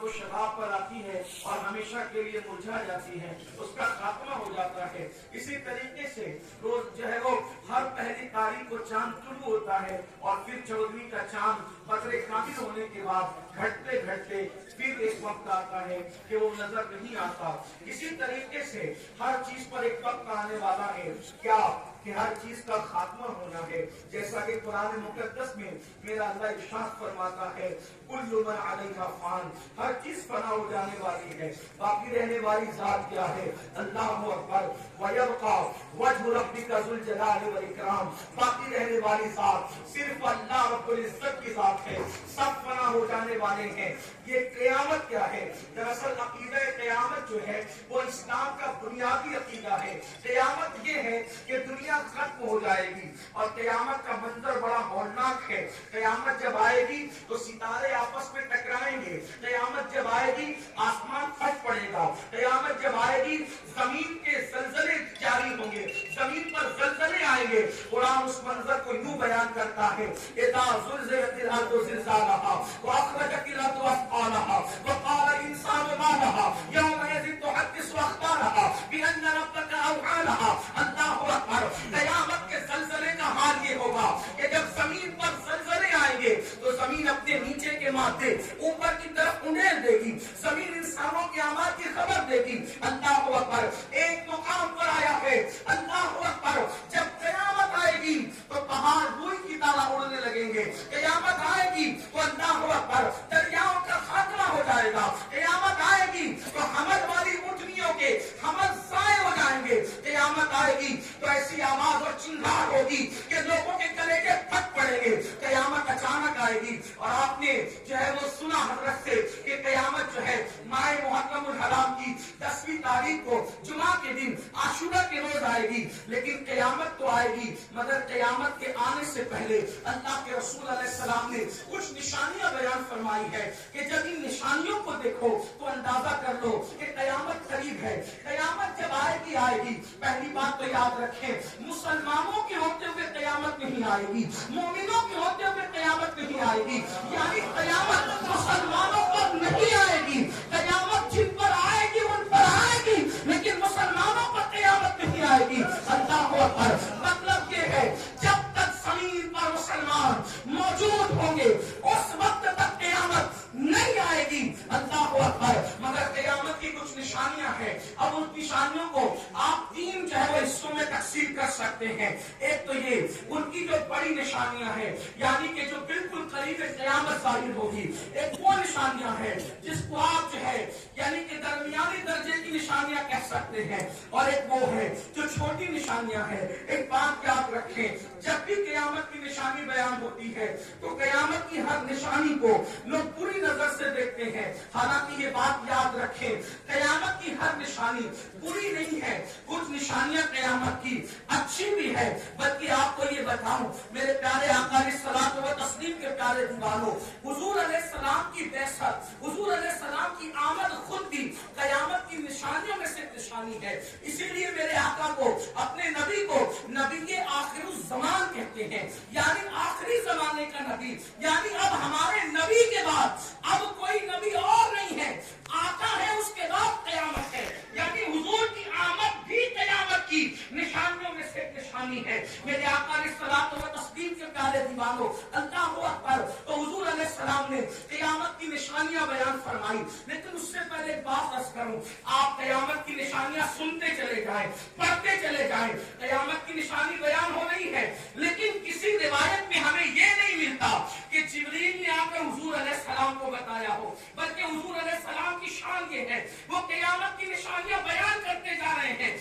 तो शबाब पर आती है और हमेशा के लिए मुरझा जाती है, उसका खात्मा हो जाता है। इसी तरीके से रोज जो है वो हर पहली तारीख को चांद शुरू होता है और फिर 14वीं का चांद बदरे कामिल होने के बाद घटते घटते फिर एक वक्त आता है कि वो नजर नहीं आता। इसी तरीके से हर चीज पर एक वक्त आने वाला है, क्या कि हर चीज का खात्मा होना है। जैसा कि कुरान मुकद्दस में मेरा अल्लाह इरशाद फरमाता है, कुल्लु मन अलैहा फान, हर चीज फना हो जाने वाली है, बाकी रहने वाली जात क्या है? अल्लाहु अकबर। वयबका वजहु रब्बिका ज़ुल जलाली वल इकराम, बाकी रहने वाली जात सिर्फ अल्लाह रब्बुल इज्जत की जात है, सब फना हो जाने वाले हैं। ये क़यामत क्या है? दरअसल अकीदा क़यामत जो है वो इस्लाम का बुनियादी अकीदा है। क़यामत ये है कि दुनिया खत्म हो जाएगी और क़यामत का मंजर बड़ा हौलनाक है। क़यामत जब आएगी तो सितारे आपस में टकराएंगे, क़यामत जब आएगी आसमान फट पड़ेगा, क़यामत जब आएगी जमीन के ज़लज़ले जारी होंगे, जमीन पर ज़लज़ले आएंगे। कुरान उस मंजर को यूं बयान करता है, इज़ा ज़ुलज़िलतिल अर्दु ज़िलज़ालहा व अख़रजतिल अर्दु अस्क़ालहा व क़ाल इंसानु मा लहा यौमइज़िन तुहद्दिसु अख़बारहा बिअन्न रब्बका अवहा लहा। अल्लाहु अकबर। क़यामत के ज़लज़ले का हाल ये होगा कि जब जमीन पर ज़लज़ले आएंगे तो जमीन अपने नीचे के माथे ऊपर की तरफ उंडेल देगी, जमीन इंसानों के अमाल की खबर देगी। अल्लाहु अकबर। एक मुकाम पर आया है, अल्लाहु अकबर, जब क़यामत आएगी तो पहाड़ रूई की तरह उड़ने लगेंगे, क़यामत आएगी तो अल्लाहु अकबर दरियाओं का खात्मा हो जाएगा, क़यामत आएगी तो हमल वाली ऊँटनियों के हमल ज़ाय हो जाएंगे, क़यामत आएगी तो ऐसी आवाज और चिल्लाहट होगी कि लोगों के कलेजे फट पड़ेंगे, क़यामत अचानक आएगी। और आपने जो है वो सुना हज़रत से कि क़यामत जो है माह मुहर्रमुल हराम की 10वीं तारीख को जुमा के दिन आशूरा के रोज आएगी, लेकिन क़यामत तो आएगी मगर क़यामत के आने से पहले अल्लाह के रसूल अलैहिस्सलाम ने कुछ निशानियां बयान फरमाई है कि जब इन निशानियों को देखो तो अंदाजा कर लो कि क़यामत करीब है। क़यामत जब आएगी आएगी, पहली बात तो याद रखें, मुसलमानों के होते हुए क़यामत नहीं आएगी, मोमिनों के होते हुए क़यामत नहीं आएगी। यानी क़यामत मुसलमानों पर नहीं आएगी, क़यामत जिन पर आएगी उन पर आएगी, लेकिन मुसलमानों पर क़यामत नहीं आएगी। अल्लाहु अकबर। मतलब ये है जब तक ज़मीन पर मुसलमान मौजूद होंगे उस वक्त तक क़यामत नहीं आएगी। अल्लाहु अकबर। मगर क़यामत की कुछ निशानियां हैं। अब उन निशानियों को आप 3 जो है हिस्सों में तकसीम कर सकते हैं। एक तो ये उनकी जो बड़ी निशानियां हैं, यानी कि जो बिल्कुल करीब क़यामत ज़ाहिर होगी, एक वो निशानियां हैं जिसको आप जो है यानी कि दरमियानी दर्जे की निशानियां कह सकते हैं, और एक वो है जो छोटी निशानियां हैं। एक बात याद रखें, जब भी क़यामत की निशानी बयान होती है तो क़यामत की हर निशानी को लोग पूरी नजर से देखते हैं। हालांकि ये बात याद रखें, क़यामत की हर निशानी बुरी नहीं है, कुछ निशानियां क़यामत की अच्छी भी है। बल्कि आपको ये बताऊं मेरे प्यारे आका अलैहिस्सलातु व तस्लीम के प्यारे दीवानों, हुजूर अलैहिस्सलाम की बेसत, हुजूर अलैहिस्सलाम की आमद खुद भी क़यामत की निशानियों में से निशानी है। इसीलिए मेरे आका को, अपने नबी को नबी के आखिरुज़ ज़मान कहते हैं, यानी आखिरी ज़माने का नबी। यानी अब हमारे नबी के बाद अब कोई नबी और नहीं है, आता है उसके बाद क़यामत है। यानी हुजूर की आमद भी क़यामत की निशानियों में से निशानी है। मेरे आका अलैहिस्सलातु व तस्लीम के प्यारे दीवानों, अल्लाहु अकबर। तो हुजूर अलैहिस्सलाम ने क़यामत की निशानियां बयान फरमाई, लेकिन उससे पहले एक बात अर्ज़ करूं, आप क़यामत की निशानियां सुनते चले जाएं, पढ़ते चले जाएं। क़यामत की निशानी बयान हो रही है, लेकिन किसी रिवायत में हमें ये नहीं मिलता कि जिब्रील ने आकर हुजूर अलैहिस्सलाम को बताया हो, बल्कि हुजूर अलैहिस्सलाम की शान ये है, वो क़यामत की निशानियां बयान करते जा रहे हैं।